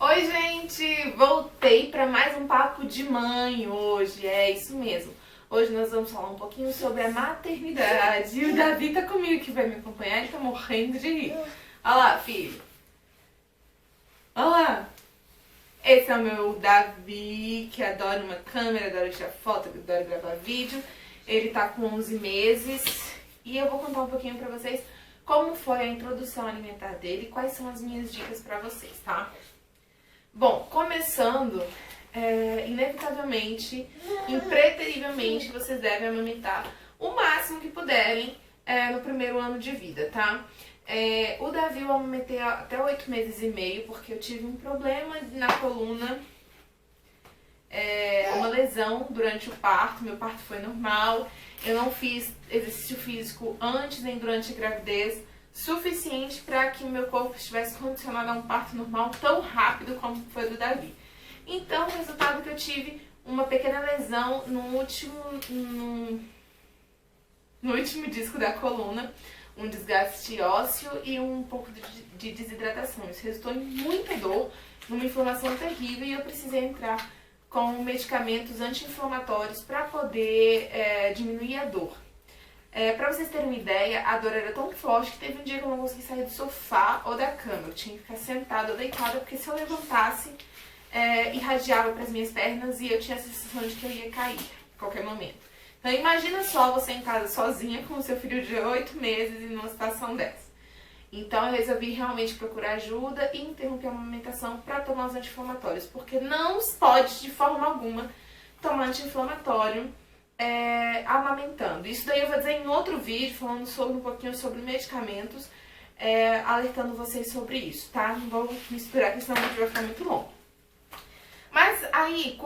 Oi, gente! Voltei para mais um papo de mãe hoje, é isso mesmo. Hoje nós vamos falar um pouquinho sobre a maternidade. E o Davi tá comigo que vai me acompanhar, ele tá morrendo de rir. Olha lá, filho. Olha lá. Esse é o meu Davi, que adora uma câmera, adora tirar foto, adora gravar vídeo. Ele tá com 11 meses e eu vou contar um pouquinho pra vocês como foi a introdução alimentar dele e quais são as minhas dicas pra vocês, tá? Bom, começando, inevitavelmente, impreterivelmente, vocês devem amamentar o máximo que puderem no primeiro ano de vida, tá? O Davi eu amamentei até 8 meses e meio, porque eu tive um problema na coluna, uma lesão durante o parto. Meu parto foi normal, eu não fiz exercício físico antes nem durante a gravidez, suficiente para que o meu corpo estivesse condicionado a um parto normal tão rápido como foi o do Davi. Então, o resultado que eu tive, uma pequena lesão no último disco da coluna, um desgaste ósseo e um pouco de desidratação. Isso resultou em muita dor, numa inflamação terrível, e eu precisei entrar com medicamentos anti-inflamatórios para poder diminuir a dor. Pra vocês terem uma ideia, a dor era tão forte que teve um dia que eu não consegui sair do sofá ou da cama. Eu tinha que ficar sentada ou deitada, porque se eu levantasse, irradiava para as minhas pernas e eu tinha a sensação de que eu ia cair a qualquer momento. Então imagina só você em casa sozinha com o seu filho de 8 meses e numa situação dessa. Então eu resolvi realmente procurar ajuda e interromper a amamentação para tomar os anti-inflamatórios, porque não pode de forma alguma tomar anti-inflamatório amamentando. Isso daí eu vou dizer em outro vídeo, falando um pouquinho sobre medicamentos, alertando vocês sobre isso, tá? Não vou misturar, porque senão o vídeo vai ficar muito longo. Mas aí,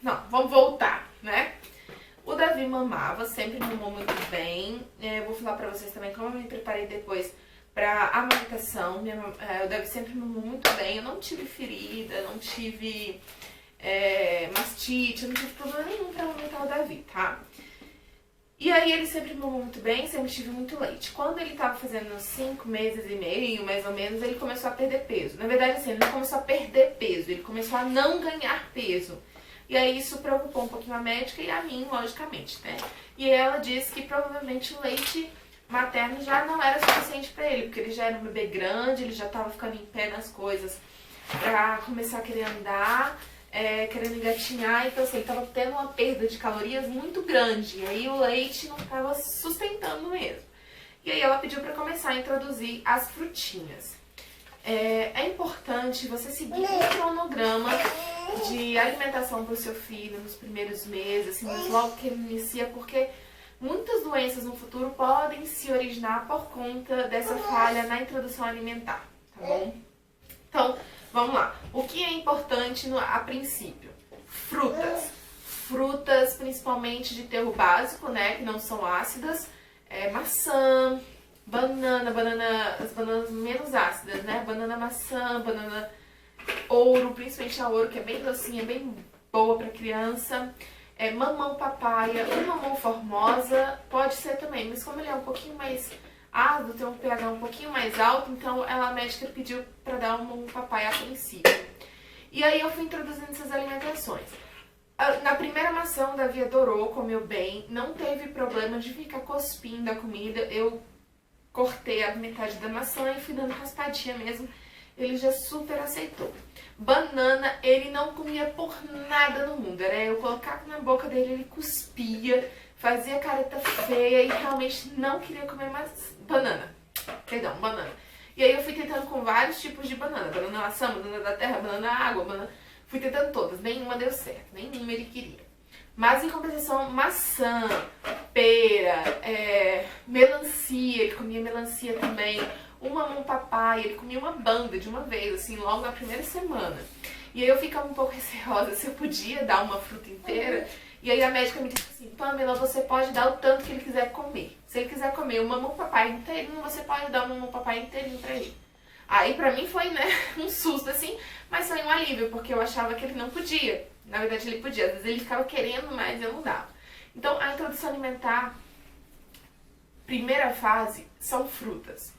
Não, vamos voltar, né? O Davi mamava, sempre mamou muito bem. Eu vou falar pra vocês também como eu me preparei depois pra amamentação. O Davi sempre mamou muito bem, eu não tive ferida, não tive mastite, eu não tive problema nenhum pra amamentar o Davi, tá? E aí ele sempre mamou muito bem, sempre tive muito leite. Quando ele tava fazendo 5 meses e meio, mais ou menos, ele começou a perder peso. Na verdade, assim, ele não começou a perder peso, ele começou a não ganhar peso. E aí isso preocupou um pouquinho a médica e a mim, logicamente, né? E ela disse que provavelmente o leite materno já não era suficiente pra ele, porque ele já era um bebê grande, ele já tava ficando em pé nas coisas pra começar a querer andar, querendo engatinhar. Então assim, ele tava tendo uma perda de calorias muito grande, e aí o leite não tava sustentando mesmo. E aí ela pediu pra começar a introduzir as frutinhas. É importante você seguir um cronograma de alimentação para o seu filho nos primeiros meses, assim, mas logo que ele inicia, porque muitas doenças no futuro podem se originar por conta dessa falha na introdução alimentar, tá bom? Então, vamos lá. O que é importante a princípio? Frutas. Frutas principalmente de teor básico, né, que não são ácidas, maçã, as bananas menos ácidas, né? Banana maçã, banana ouro, principalmente a ouro, que é bem docinha, bem boa pra criança. Mamão papaya, o mamão formosa pode ser também, mas como ele é um pouquinho mais ácido, tem um pH um pouquinho mais alto, então a médica pediu pra dar um mamão papaya a princípio. E aí eu fui introduzindo essas alimentações. Na primeira maçã, o Davi adorou, comeu bem, não teve problema de ficar cuspindo a comida. Eu cortei a metade da maçã e fui dando raspadinha mesmo. Ele já super aceitou. Banana, ele não comia por nada no mundo. Era eu colocar na boca dele, ele cuspia, fazia careta feia e realmente não queria comer mais banana. Banana. E aí eu fui tentando com vários tipos de banana. Banana maçã, banana da terra, banana água, banana... Fui tentando todas, nenhuma deu certo, nenhuma ele queria. Mas em compensação, maçã, pera, melancia, ele comia melancia também, um mamão papai, ele comia uma banda de uma vez, assim, logo na primeira semana. E aí eu ficava um pouco receosa se eu podia dar uma fruta inteira. E aí a médica me disse assim, Pamela, você pode dar o tanto que ele quiser comer. Se ele quiser comer o mamão papai inteirinho, você pode dar o mamão papai inteirinho pra ele. Aí pra mim foi, né, um susto assim, mas foi um alívio, porque eu achava que ele não podia. Na verdade ele podia, às vezes ele ficava querendo, mas eu não dava. Então a introdução alimentar, primeira fase, são frutas.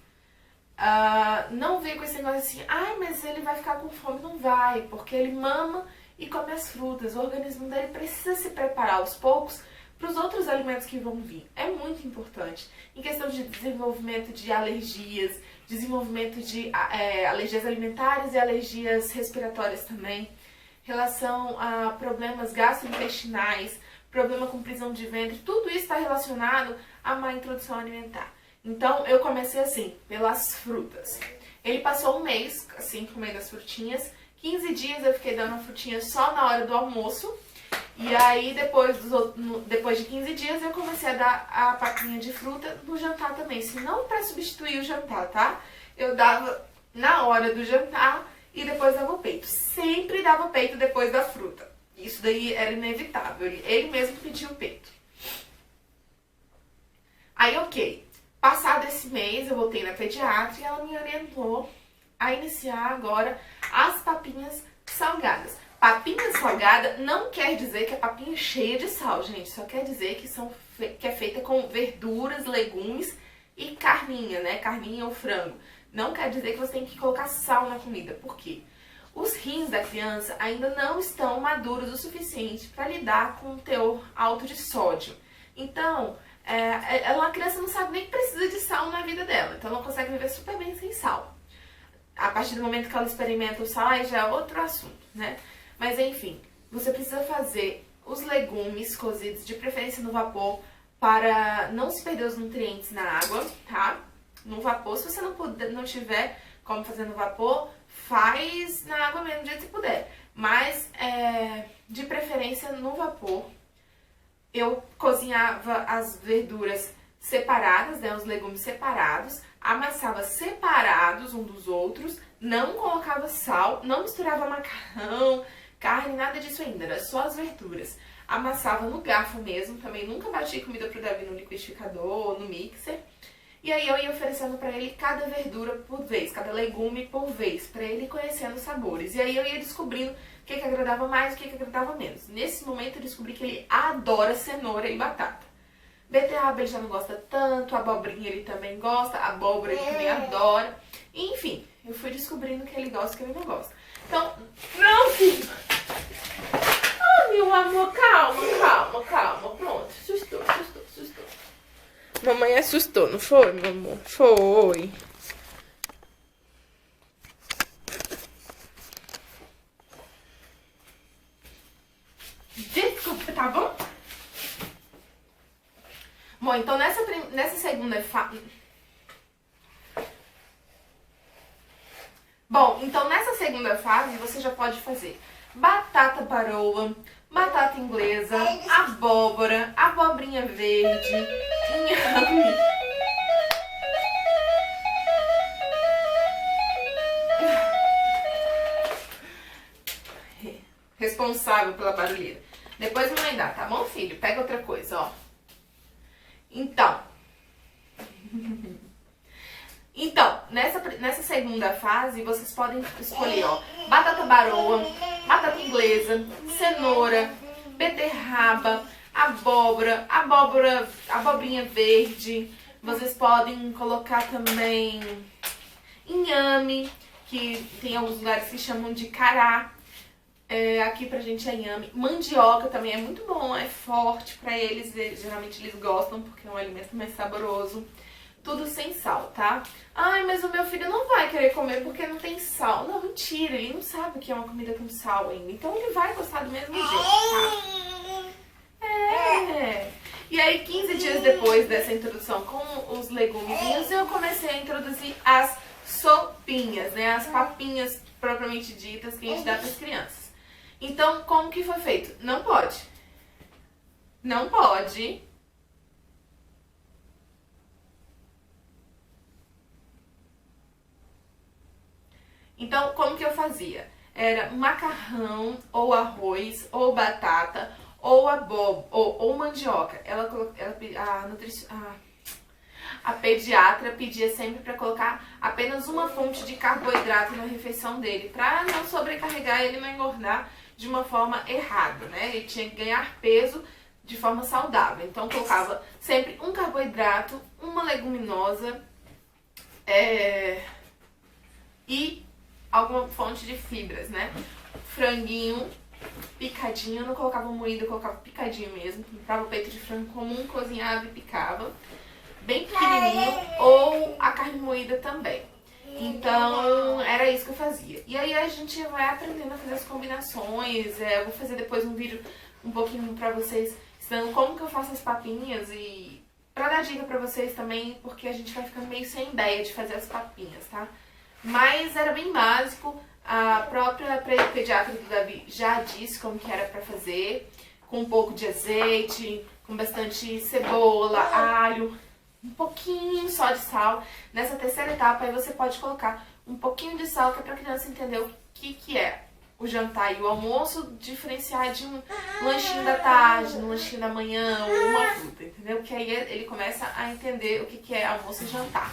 Não veio com esse negócio assim, ai, mas ele vai ficar com fome. Não vai, porque ele mama e come as frutas. O organismo dele precisa se preparar aos poucos para os outros alimentos que vão vir. É muito importante. Em questão de desenvolvimento de alergias, desenvolvimento de alergias alimentares e alergias respiratórias também, relação a problemas gastrointestinais, problema com prisão de ventre, tudo isso está relacionado à má introdução alimentar. Então eu comecei assim, pelas frutas. Ele passou um mês, assim, comendo as frutinhas. 15 dias eu fiquei dando a frutinha só na hora do almoço. E aí, depois de 15 dias, eu comecei a dar a papinha de fruta no jantar também. Se não para substituir o jantar, tá? Eu dava na hora do jantar e depois dava o peito. Sempre dava o peito depois da fruta. Isso daí era inevitável. Ele mesmo pediu o peito. Aí, ok. Passado esse mês, eu voltei na pediatra e ela me orientou a iniciar agora as papinhas salgadas. Papinha salgada não quer dizer que é papinha cheia de sal, gente. Só quer dizer que é feita com verduras, legumes e carninha, né? Carninha ou frango. Não quer dizer que você tem que colocar sal na comida. Por quê? Os rins da criança ainda não estão maduros o suficiente para lidar com um teor alto de sódio. Então, a criança não sabe nem que precisa de sal na vida dela. Então, ela consegue viver super bem sem sal. A partir do momento que ela experimenta o sal, aí já é outro assunto, né? Mas enfim, você precisa fazer os legumes cozidos, de preferência no vapor, para não se perder os nutrientes na água, tá? No vapor, se você não tiver como fazer no vapor, faz na água mesmo, do jeito que puder. Mas, de preferência no vapor, eu cozinhava as verduras separadas, né, os legumes separados, amassava separados um dos outros, não colocava sal, não misturava macarrão, carne, nada disso ainda, era só as verduras. Amassava no garfo mesmo, também nunca bati comida pro Davi no liquidificador ou no mixer. E aí eu ia oferecendo pra ele cada verdura por vez, cada legume por vez, pra ele ir conhecendo os sabores. E aí eu ia descobrindo o que agradava mais e o que agradava menos. Nesse momento eu descobri que ele adora cenoura e batata. Beterraba ele já não gosta tanto, abobrinha ele também gosta, abóbora ele também adora. Enfim, eu fui descobrindo o que ele gosta e o que ele não gosta. Então, não, filho! Oh, meu amor, calma. Pronto, assustou. Mamãe assustou, não foi, meu amor? Foi. Desculpa, tá bom? Bom, então nessa segunda fase... Bom, então nessa segunda fase você já pode fazer batata baroa, batata inglesa, abóbora, abobrinha verde, inhame. Responsável pela barulheira. Depois mamãe dá, tá bom, filho? Pega outra coisa, ó. Então, nessa segunda fase, vocês podem escolher, ó, batata baroa, batata inglesa, cenoura, beterraba, abobrinha verde. Vocês podem colocar também inhame, que tem alguns lugares que chamam de cará. Aqui pra gente é inhame. Mandioca também é muito bom, é forte pra eles, geralmente eles gostam porque é um alimento mais saboroso. Tudo sem sal, tá? Ai, mas o meu filho não vai querer comer porque não tem sal. Não, mentira, ele não sabe o que é uma comida com sal ainda. Então ele vai gostar do mesmo jeito, tá? E aí, 15 dias depois dessa introdução com os legumezinhos, eu comecei a introduzir as sopinhas, né? As papinhas propriamente ditas que a gente dá para as crianças. Então, como que foi feito? Não pode. Não pode. Então, como que eu fazia? Era macarrão, ou arroz, ou batata, ou ou mandioca. A pediatra pedia sempre para colocar apenas uma fonte de carboidrato na refeição dele, para não sobrecarregar ele, não engordar de uma forma errada, né? Ele tinha que ganhar peso de forma saudável. Então colocava sempre um carboidrato, uma leguminosa E alguma fonte de fibras, né? Franguinho picadinho, eu não colocava moído, eu colocava picadinho mesmo. Comprava o peito de frango comum, cozinhava e picava. Bem pequenininho, ou a carne moída também. Então, era isso que eu fazia. E aí a gente vai aprendendo a fazer as combinações. Eu vou fazer depois um vídeo um pouquinho pra vocês, ensinando como que eu faço as papinhas e pra dar dica pra vocês também, porque a gente vai ficando meio sem ideia de fazer as papinhas, tá? Mas era bem básico. A própria pediatra do Davi já disse como que era pra fazer, com um pouco de azeite, com bastante cebola, alho, um pouquinho só de sal. Nessa terceira etapa aí você pode colocar um pouquinho de sal, que é pra criança entender o que é o jantar e o almoço, diferenciar de um lanchinho da tarde, um lanchinho da manhã ou uma fruta, entendeu? Que aí ele começa a entender o que é almoço e jantar.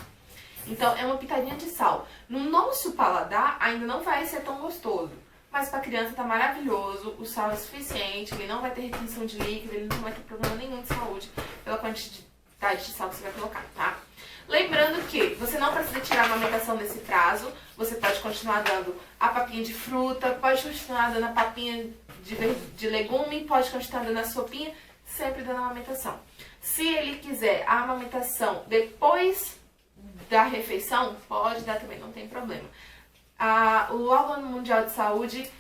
Então, é uma pitadinha de sal. No nosso paladar, ainda não vai ser tão gostoso. Mas pra criança tá maravilhoso, o sal é suficiente, ele não vai ter retenção de líquido, ele não vai ter problema nenhum de saúde pela quantidade de sal que você vai colocar, tá? Lembrando que você não precisa tirar a amamentação nesse prazo, você pode continuar dando a papinha de fruta, pode continuar dando a papinha de legume, pode continuar dando a sopinha, sempre dando a amamentação. Se ele quiser a amamentação depois da refeição, pode dar também, não tem problema. O órgão mundial de saúde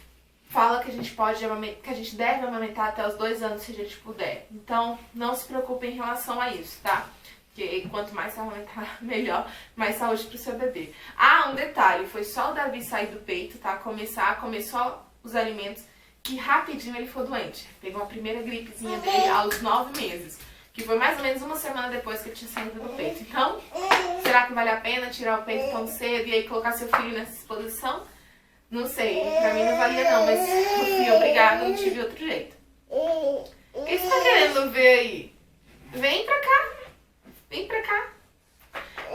fala que a gente deve amamentar até os 2 anos se a gente puder. Então, não se preocupe em relação a isso, tá? Porque quanto mais você amamentar, melhor, mais saúde pro seu bebê. Um detalhe, foi só o Davi sair do peito, tá? Começar a comer só os alimentos, que rapidinho ele ficou doente. Pegou a primeira gripezinha dele aos 9 meses. Que foi mais ou menos uma semana depois que ele tinha saído do peito. Então, será que vale a pena tirar o peito tão cedo e aí colocar seu filho nessa exposição? Não sei, pra mim não valia não, mas eu fui obrigada, não tive outro jeito. O que você tá querendo ver aí? Vem pra cá, vem pra cá.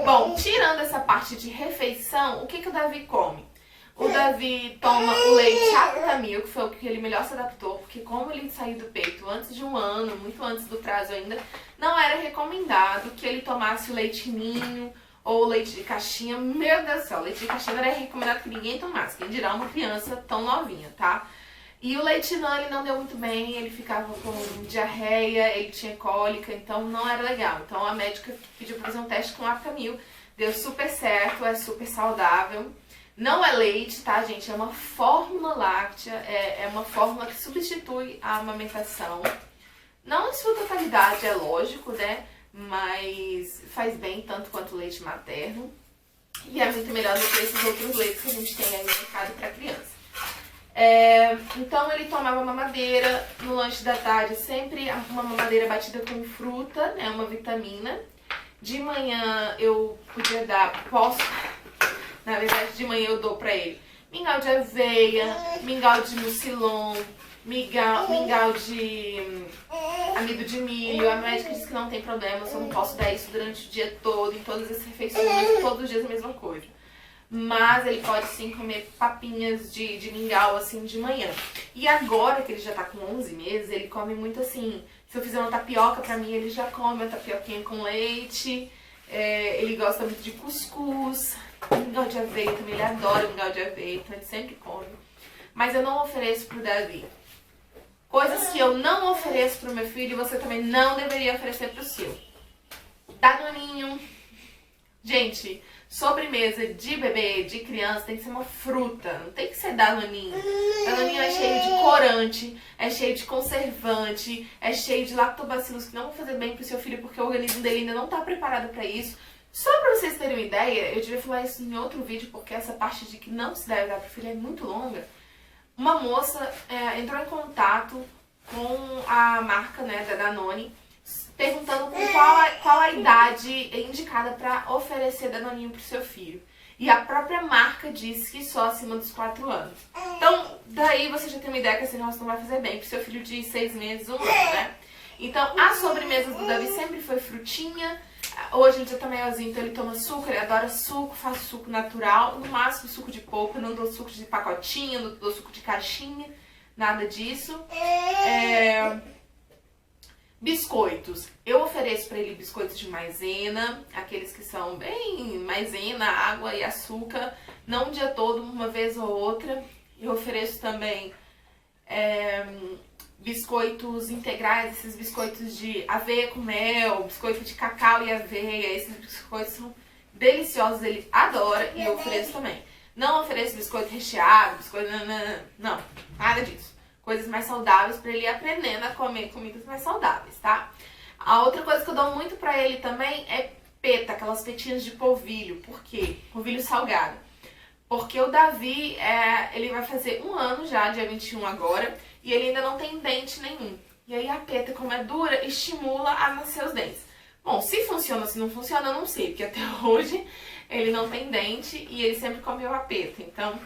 Bom, tirando essa parte de refeição, o que o Davi come? O Davi toma o leite Aptamil, que foi o que ele melhor se adaptou, porque como ele saiu do peito antes de 1 ano, muito antes do prazo ainda, não era recomendado que ele tomasse o leite ninho ou o leite de caixinha. Meu Deus do céu, o leite de caixinha não era recomendado que ninguém tomasse, quem dirá uma criança tão novinha, tá? E o leite não, ele não deu muito bem, ele ficava com diarreia, ele tinha cólica, então não era legal. Então a médica pediu pra fazer um teste com Aptamil, deu super certo, é super saudável. Não é leite, tá, gente? É uma fórmula láctea, é uma fórmula que substitui a amamentação. Não em sua totalidade, é lógico, né? Mas faz bem tanto quanto o leite materno. E é muito melhor do que esses outros leites que a gente tem aí no mercado para criança. Então ele tomava mamadeira no lanche da tarde, sempre uma mamadeira batida com fruta, né? Uma vitamina. De manhã eu podia dar, na verdade, de manhã eu dou pra ele mingau de aveia, mingau de mucilon, mingau de amido de milho. A médica disse que não tem problema, eu só não posso dar isso durante o dia todo, em todas as refeições, todos os dias a mesma coisa. Mas ele pode sim comer papinhas de mingau assim de manhã. E agora que ele já tá com 11 meses, ele come muito assim. Se eu fizer uma tapioca pra mim, ele já come uma tapioquinha com leite. Ele gosta muito de cuscuz. Mingau de aveia também, ele adora mingau de aveia, então ele sempre come. Mas eu não ofereço pro Davi. Coisas que eu não ofereço pro meu filho, você também não deveria oferecer pro seu. Danoninho. Gente, sobremesa de bebê, de criança, tem que ser uma fruta, não tem que ser danoninho. Danoninho é cheio de corante, é cheio de conservante, é cheio de lactobacilos que não vão fazer bem pro seu filho porque o organismo dele ainda não tá preparado pra isso. Só pra vocês terem uma ideia, eu devia falar isso em outro vídeo, porque essa parte de que não se deve dar pro filho é muito longa. Uma moça entrou em contato com a marca, né, da Danone, perguntando qual a idade indicada para oferecer Danoninho pro seu filho. E a própria marca disse que só acima dos 4 anos. Então, daí você já tem uma ideia que esse negócio não vai fazer bem pro seu filho de 6 meses, 1 ano, né? Então, a sobremesa do Davi sempre foi frutinha. Hoje em dia tá maiorzinho, então ele toma suco, ele adora suco, faz suco natural, no máximo suco de polpa, não dou suco de pacotinho, não dou suco de caixinha, nada disso. Biscoitos. Eu ofereço para ele biscoitos de maisena, aqueles que são bem maisena, água e açúcar, não o dia todo, uma vez ou outra. Eu ofereço também biscoitos integrais, esses biscoitos de aveia com mel, biscoito de cacau e aveia, esses biscoitos são deliciosos, ele adora e eu ofereço também. Não ofereço biscoito recheado, biscoito... Não, nada disso. Coisas mais saudáveis para ele ir aprendendo a comer comidas mais saudáveis, tá? A outra coisa que eu dou muito pra ele também é peta, aquelas petinhas de polvilho. Por quê? Polvilho salgado. Porque o Davi, ele vai fazer 1 ano já, dia 21 agora, e ele ainda não tem dente nenhum. E aí a peta, como é dura, estimula a nascer os dentes. Bom, se funciona ou se não funciona, eu não sei, porque até hoje ele não tem dente e ele sempre comeu a peta. Então,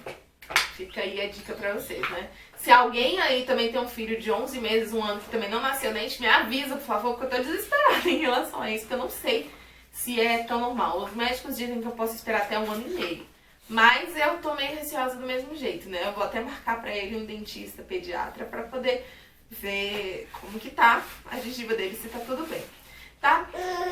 fica aí a dica pra vocês, né? Se alguém aí também tem um filho de 11 meses, 1 ano, que também não nasceu dente, me avisa, por favor, porque eu tô desesperada em relação a isso, porque eu não sei se é tão normal. Os médicos dizem que eu posso esperar até 1 ano e meio. Mas eu tô meio receosa do mesmo jeito, né? Eu vou até marcar pra ele um dentista pediatra pra poder ver como que tá a gengiva dele, se tá tudo bem, tá?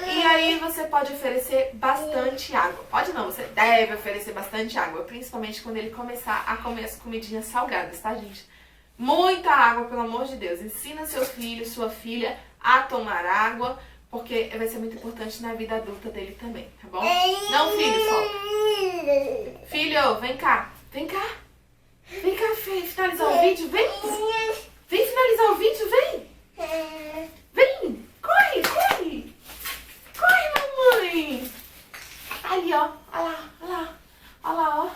E aí você pode oferecer bastante água. Pode não, você deve oferecer bastante água, principalmente quando ele começar a comer as comidinhas salgadas, tá, gente? Muita água, pelo amor de Deus. Ensina seu filho, sua filha a tomar água, porque vai ser muito importante na vida adulta dele também, tá bom? Não, filho, solta. Filho, vem cá. Vem cá. Vem cá, finalizar o vídeo, vem. Vem finalizar o vídeo, vem. Vem. Corre, corre. Corre, mamãe. Ali, ó. Olha lá, olha lá. Olha lá, ó.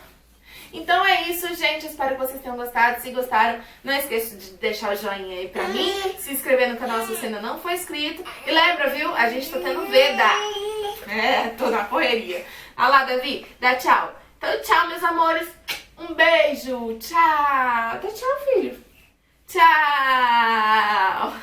Então é isso, gente. Espero que vocês tenham gostado. Se gostaram, não esqueça de deixar o joinha aí pra mim. Se inscrever no canal se você ainda não for inscrito. E lembra, viu? A gente tá tendo veda. Tô na correria. Olha lá, Davi. Dá tchau. Então, tchau, meus amores. Um beijo. Tchau. Dá tchau, filho. Tchau.